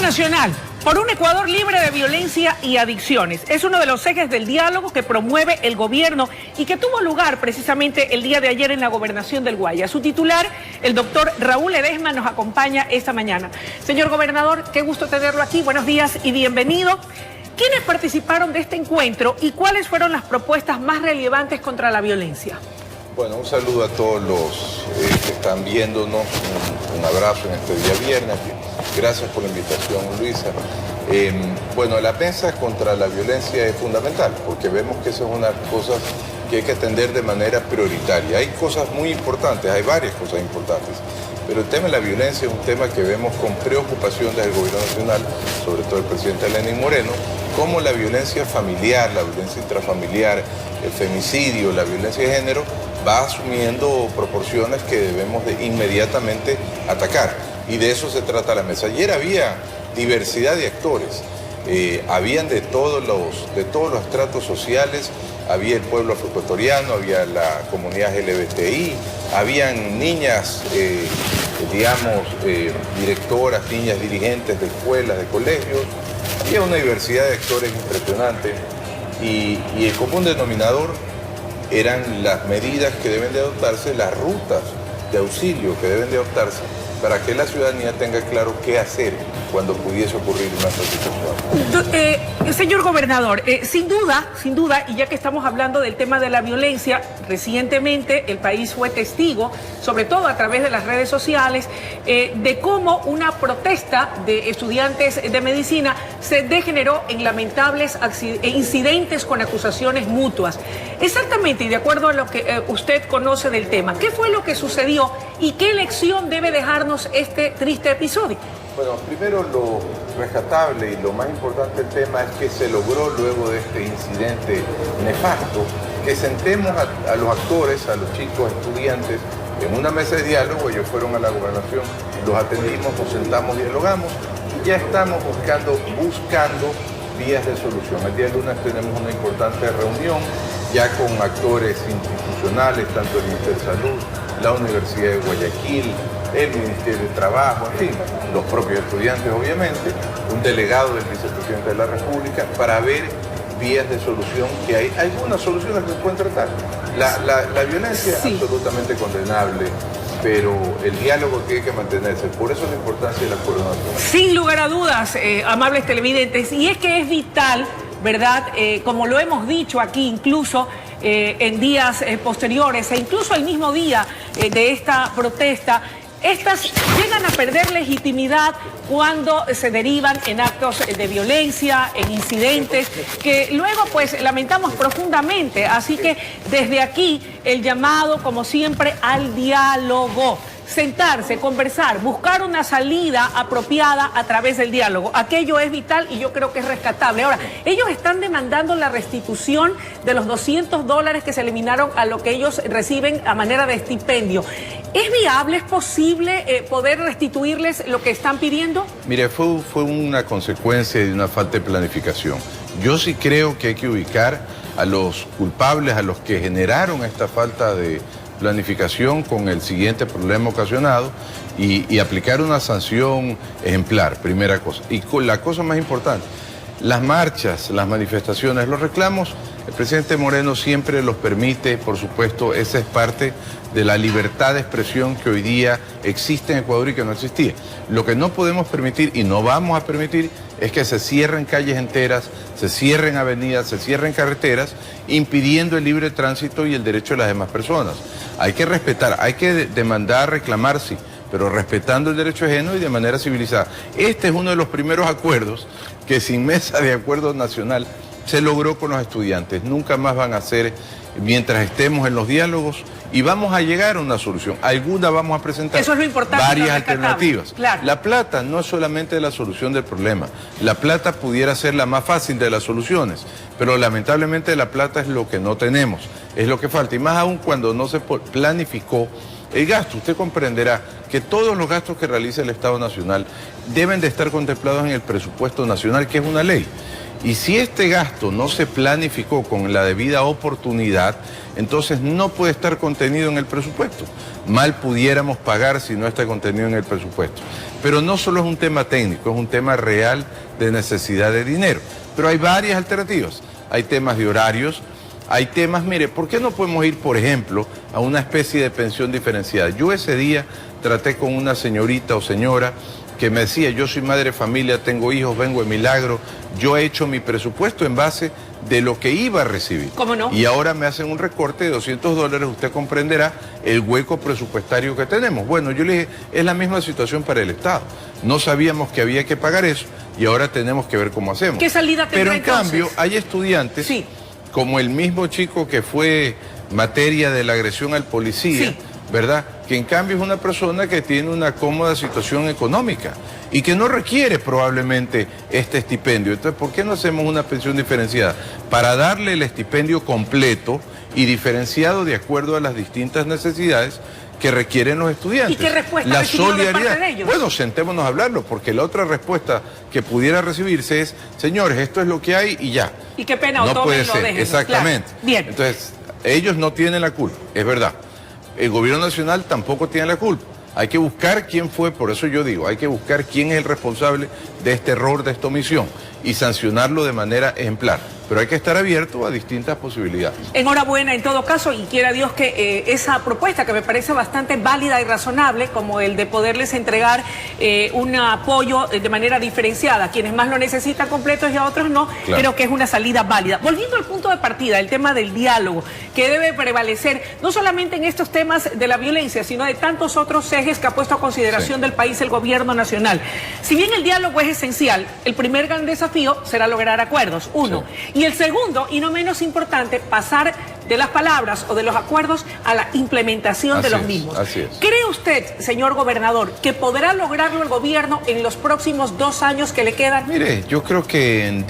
Nacional por un Ecuador libre de violencia y adicciones es uno de los ejes del diálogo que promueve el gobierno y que tuvo lugar precisamente el día de ayer en la gobernación del Guaya. Su titular, el doctor Raúl Ledesma, nos acompaña esta mañana. Señor gobernador, qué gusto tenerlo aquí. Buenos días y bienvenido. ¿Quiénes participaron de este encuentro y cuáles fueron las propuestas más relevantes contra la violencia? Bueno, un saludo a todos los que están viéndonos, un abrazo en este día viernes. Gracias por la invitación, Luisa. Bueno, la mesa contra la violencia es fundamental, porque vemos que esa es una cosa que hay que atender de manera prioritaria. Hay cosas muy importantes, hay varias cosas importantes, pero el tema de la violencia es un tema que vemos con preocupación desde el gobierno nacional, sobre todo el presidente Lenín Moreno, como la violencia familiar, la violencia intrafamiliar, el femicidio, la violencia de género, va asumiendo proporciones que debemos de inmediatamente atacar. Y de eso se trata la mesa. Ayer había diversidad de actores, habían de todos los estratos sociales, había el pueblo afroecuatoriano, había la comunidad LGBTI, habían niñas, directoras, niñas dirigentes de escuelas, de colegios, había una diversidad de actores impresionante y el común denominador eran las medidas que deben de adoptarse, las rutas de auxilio que deben de adoptarse para que la ciudadanía tenga claro qué hacer cuando pudiese ocurrir una situación. Señor gobernador, sin duda, y ya que estamos hablando del tema de la violencia, recientemente el país fue testigo, sobre todo a través de las redes sociales, de cómo una protesta de estudiantes de medicina se degeneró en lamentables incidentes con acusaciones mutuas. Exactamente, y de acuerdo a lo que usted conoce del tema, ¿qué fue lo que sucedió y qué lección debe dejarnos este triste episodio? Bueno, primero lo rescatable y lo más importante del tema es que se logró luego de este incidente nefasto que sentemos a los actores, a los chicos estudiantes en una mesa de diálogo. Ellos fueron a la gobernación, los atendimos, nos sentamos, dialogamos y ya estamos buscando vías de solución. El día lunes tenemos una importante reunión ya con actores institucionales, tanto el Ministerio de Salud, la Universidad de Guayaquil, el Ministerio de Trabajo, en fin, los propios estudiantes obviamente, un delegado del vicepresidente de la República, para ver vías de solución, que hay algunas soluciones que se pueden tratar. La violencia es absolutamente condenable, pero el diálogo tiene que mantenerse. Por eso la importancia del acuerdo nacional. Sin lugar a dudas, amables televidentes, y es que es vital, ¿verdad? Como lo hemos dicho aquí incluso en días posteriores e incluso el mismo día de esta protesta, estas llegan a perder legitimidad cuando se derivan en actos de violencia, en incidentes, que luego pues lamentamos profundamente. Así que desde aquí el llamado, como siempre, al diálogo. Sentarse, conversar, buscar una salida apropiada a través del diálogo. Aquello es vital y yo creo que es rescatable. Ahora, ellos están demandando la restitución de los $200 que se eliminaron a lo que ellos reciben a manera de estipendio. ¿Es viable, es posible poder restituirles lo que están pidiendo? Mire, fue una consecuencia de una falta de planificación. Yo sí creo que hay que ubicar a los culpables, a los que generaron esta falta de planificación con el siguiente problema ocasionado y aplicar una sanción ejemplar, primera cosa. Y con la cosa más importante, las marchas, las manifestaciones, los reclamos, el presidente Moreno siempre los permite, por supuesto, esa es parte de la libertad de expresión que hoy día existe en Ecuador y que no existía. Lo que no podemos permitir y no vamos a permitir es que se cierren calles enteras, se cierren avenidas, se cierren carreteras, impidiendo el libre tránsito y el derecho de las demás personas. Hay que respetar, hay que demandar, reclamar, sí, pero respetando el derecho ajeno y de manera civilizada. Este es uno de los primeros acuerdos que sin mesa de acuerdo nacional se logró con los estudiantes. Nunca más van a ser mientras estemos en los diálogos y vamos a llegar a una solución. Alguna vamos a presentar. Eso es lo importante, varias alternativas. Claro. La plata no es solamente la solución del problema. La plata pudiera ser la más fácil de las soluciones, pero lamentablemente la plata es lo que no tenemos, es lo que falta. Y más aún cuando no se planificó el gasto. Usted comprenderá que todos los gastos que realiza el Estado Nacional deben de estar contemplados en el presupuesto nacional, que es una ley. Y si este gasto no se planificó con la debida oportunidad, entonces no puede estar contenido en el presupuesto. Mal pudiéramos pagar si no está contenido en el presupuesto. Pero no solo es un tema técnico, es un tema real de necesidad de dinero. Pero hay varias alternativas. Hay temas de horarios, hay temas, mire, ¿por qué no podemos ir, por ejemplo, a una especie de pensión diferenciada? Yo ese día traté con una señorita o señora que me decía, yo soy madre de familia, tengo hijos, vengo de Milagro, yo he hecho mi presupuesto en base de lo que iba a recibir. ¿Cómo no? Y ahora me hacen un recorte de $200, usted comprenderá el hueco presupuestario que tenemos. Bueno, yo le dije, es la misma situación para el Estado. No sabíamos que había que pagar eso y ahora tenemos que ver cómo hacemos. ¿Qué salida tendrá? Pero en entonces? cambio, hay estudiantes, sí, como el mismo chico que fue materia de la agresión al policía, sí, ¿verdad? Que en cambio es una persona que tiene una cómoda situación económica y que no requiere probablemente este estipendio. Entonces, ¿por qué no hacemos una pensión diferenciada? Para darle el estipendio completo y diferenciado de acuerdo a las distintas necesidades que requieren los estudiantes. ¿Y qué respuesta la recibió de solidaridad. parte de ellos? Bueno, sentémonos a hablarlo, porque la otra respuesta que pudiera recibirse es, señores, esto es lo que hay y ya. Y qué pena, o no puede tómenlo, ser, déjenlo. exactamente. Claro. Bien. Entonces, ellos no tienen la culpa, es verdad. El gobierno nacional tampoco tiene la culpa. Hay que buscar quién fue, por eso yo digo, hay que buscar quién es el responsable de este error, de esta omisión, y sancionarlo de manera ejemplar. Pero hay que estar abierto a distintas posibilidades. Enhorabuena en todo caso, y quiera Dios que esa propuesta, que me parece bastante válida y razonable, como el de poderles entregar un apoyo de manera diferenciada a quienes más lo necesitan completos y a otros no, claro, creo que es una salida válida. Volviendo al punto de partida, el tema del diálogo, que debe prevalecer no solamente en estos temas de la violencia, sino de tantos otros ejes que ha puesto a consideración del país el gobierno nacional. Si bien el diálogo es esencial, el primer gran desafío será lograr acuerdos, uno. Sí. Y el segundo, y no menos importante, pasar de las palabras o de los acuerdos a la implementación de los mismos. Así es. ¿Cree usted, señor gobernador, que podrá lograrlo el gobierno en los próximos 2 años que le quedan? Mire, yo creo que en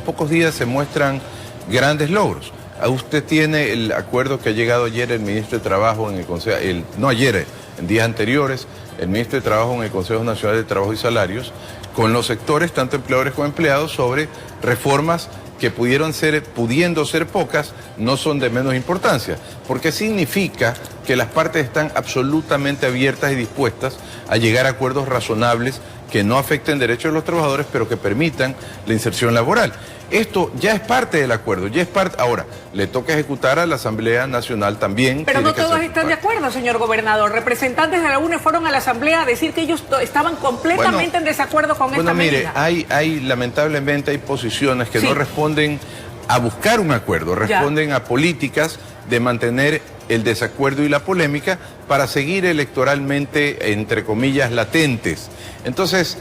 pocos días se muestran grandes logros. Usted tiene el acuerdo que ha llegado ayer el ministro de Trabajo en el Consejo, no ayer, en días anteriores, el ministro de Trabajo en el Consejo Nacional de Trabajo y Salarios, con los sectores, tanto empleadores como empleados, sobre reformas que pudiendo ser pocas, no son de menos importancia, porque significa que las partes están absolutamente abiertas y dispuestas a llegar a acuerdos razonables que no afecten derechos de los trabajadores, pero que permitan la inserción laboral. Esto ya es parte del acuerdo, ya es parte. Ahora, le toca ejecutar a la Asamblea Nacional también. Pero no todos están de acuerdo, señor gobernador. Representantes de la UNE fueron a la Asamblea a decir que ellos estaban completamente en desacuerdo con esta medida. Mire, lamentablemente hay posiciones que no responden a buscar un acuerdo, responden a políticas de mantener el desacuerdo y la polémica para seguir electoralmente, entre comillas, latentes. Entonces,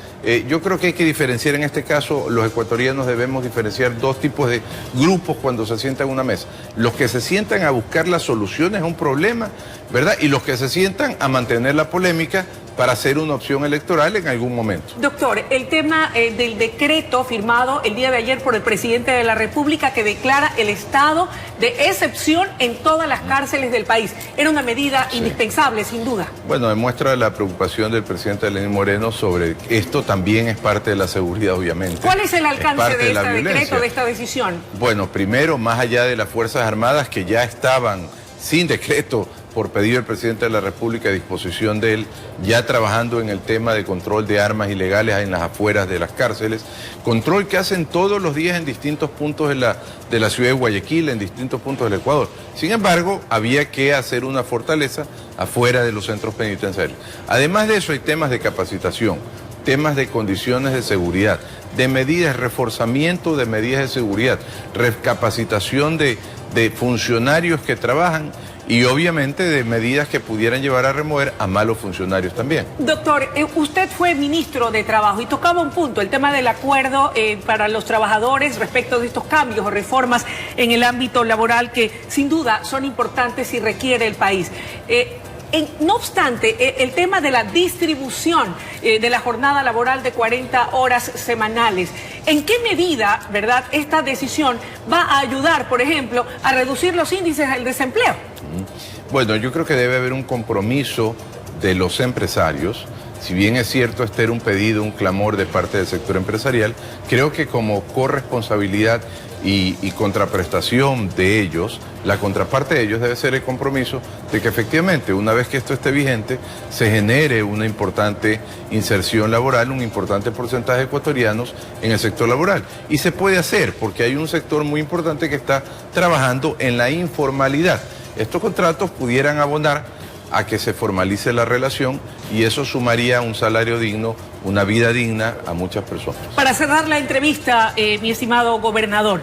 yo creo que hay que diferenciar en este caso, los ecuatorianos debemos diferenciar 2 tipos de grupos cuando se sientan en una mesa. Los que se sientan a buscar las soluciones a un problema, ¿verdad? Y los que se sientan a mantener la polémica para hacer una opción electoral en algún momento. Doctor, el tema del decreto firmado el día de ayer por el presidente de la República que declara el estado de excepción en todas las cárceles del país. Era una medida indispensable, sin duda. Bueno, demuestra la preocupación del presidente Lenín Moreno sobre esto. También es parte de la seguridad, obviamente. ¿Cuál es el alcance de este violencia. decreto, de esta decisión? Bueno, primero, más allá de las Fuerzas Armadas que ya estaban sin decreto por pedido del presidente de la República a disposición de él, ya trabajando en el tema de control de armas ilegales en las afueras de las cárceles, control que hacen todos los días en distintos puntos de la ciudad de Guayaquil, en distintos puntos del Ecuador. Sin embargo, había que hacer una fortaleza afuera de los centros penitenciarios. Además de eso, hay temas de capacitación, temas de condiciones de seguridad, de medidas, reforzamiento de medidas de seguridad, recapacitación de funcionarios que trabajan y obviamente de medidas que pudieran llevar a remover a malos funcionarios también. Doctor, usted fue ministro de Trabajo y tocaba un punto, el tema del acuerdo para los trabajadores respecto de estos cambios o reformas en el ámbito laboral que sin duda son importantes y requiere el país. No obstante, el tema de la distribución de la jornada laboral de 40 horas semanales, ¿en qué medida, verdad, esta decisión va a ayudar, por ejemplo, a reducir los índices del desempleo? Bueno, yo creo que debe haber un compromiso de los empresarios, Si bien es cierto, este era un pedido, un clamor de parte del sector empresarial, creo que como corresponsabilidad y contraprestación de ellos, la contraparte de ellos debe ser el compromiso de que efectivamente, una vez que esto esté vigente, se genere una importante inserción laboral, un importante porcentaje de ecuatorianos en el sector laboral. Y se puede hacer porque hay un sector muy importante que está trabajando en la informalidad. Estos contratos pudieran abonar a que se formalice la relación y eso sumaría un salario digno, una vida digna a muchas personas. Para cerrar la entrevista, mi estimado gobernador,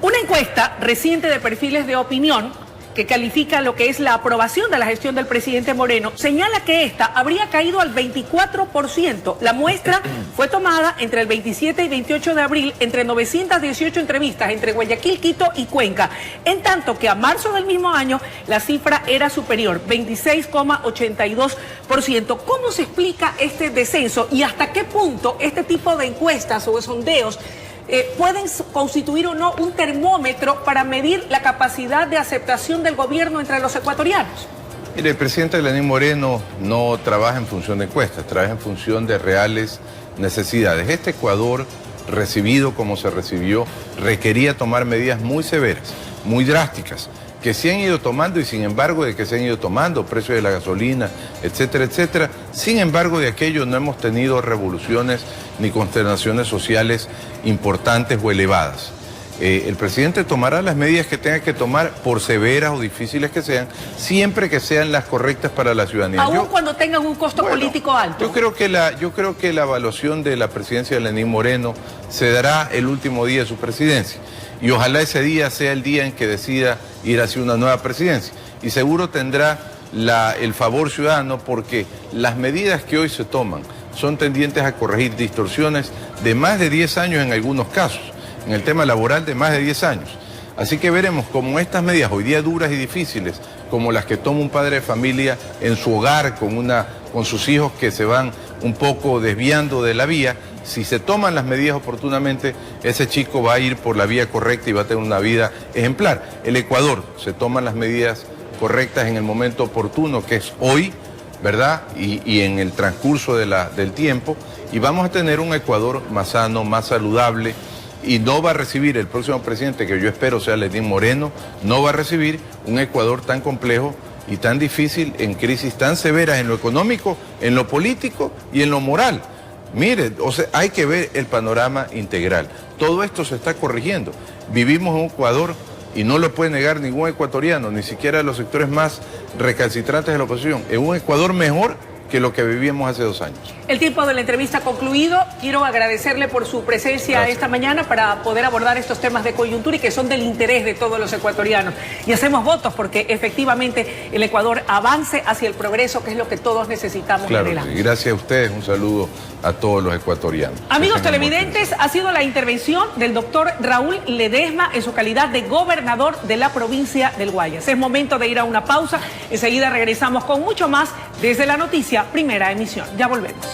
una encuesta reciente de Perfiles de Opinión que califica lo que es la aprobación de la gestión del presidente Moreno, señala que esta habría caído al 24%. La muestra fue tomada entre el 27 y 28 de abril, entre 918 entrevistas entre Guayaquil, Quito y Cuenca, en tanto que a marzo del mismo año la cifra era superior, 26,82%. ¿Cómo se explica este descenso y hasta qué punto este tipo de encuestas o de sondeos pueden constituir o no un termómetro para medir la capacidad de aceptación del gobierno entre los ecuatorianos? Mire, el presidente Lenín Moreno no trabaja en función de encuestas, trabaja en función de reales necesidades. Este Ecuador, recibido como se recibió, requería tomar medidas muy severas, muy drásticas, que se han ido tomando y sin embargo de que se han ido tomando, precios de la gasolina, etcétera, etcétera. Sin embargo de aquello no hemos tenido revoluciones ni consternaciones sociales importantes o elevadas. El presidente tomará las medidas que tenga que tomar, por severas o difíciles que sean, siempre que sean las correctas para la ciudadanía. Aún cuando tengan un costo político alto. Yo creo que la evaluación de la presidencia de Lenín Moreno se dará el último día de su presidencia. Y ojalá ese día sea el día en que decida ir hacia una nueva presidencia. Y seguro tendrá el favor ciudadano porque las medidas que hoy se toman son tendientes a corregir distorsiones de más de 10 años en algunos casos, en el tema laboral de más de 10 años. Así que veremos cómo estas medidas hoy día duras y difíciles, como las que toma un padre de familia en su hogar con sus hijos que se van un poco desviando de la vía, si se toman las medidas oportunamente, ese chico va a ir por la vía correcta y va a tener una vida ejemplar. El Ecuador se toman las medidas correctas en el momento oportuno, que es hoy, ¿verdad? Y en el transcurso del tiempo, y vamos a tener un Ecuador más sano, más saludable, y no va a recibir el próximo presidente, que yo espero sea Lenín Moreno, no va a recibir un Ecuador tan complejo y tan difícil, en crisis tan severas en lo económico, en lo político y en lo moral. Mire, o sea, hay que ver el panorama integral. Todo esto se está corrigiendo. Vivimos en un Ecuador, y no lo puede negar ningún ecuatoriano, ni siquiera los sectores más recalcitrantes de la oposición, en un Ecuador mejor que lo que vivíamos hace 2 años. El tiempo de la entrevista concluido. Quiero agradecerle por su presencia esta mañana para poder abordar estos temas de coyuntura y que son del interés de todos los ecuatorianos. Y hacemos votos porque efectivamente el Ecuador avance hacia el progreso, que es lo que todos necesitamos. Claro, sí. Gracias a ustedes, un saludo a todos los ecuatorianos. Amigos televidentes, ha sido la intervención del doctor Raúl Ledesma en su calidad de gobernador de la provincia del Guayas. Es momento de ir a una pausa. Enseguida regresamos con mucho más desde la noticia Primera Emisión. Ya volvemos.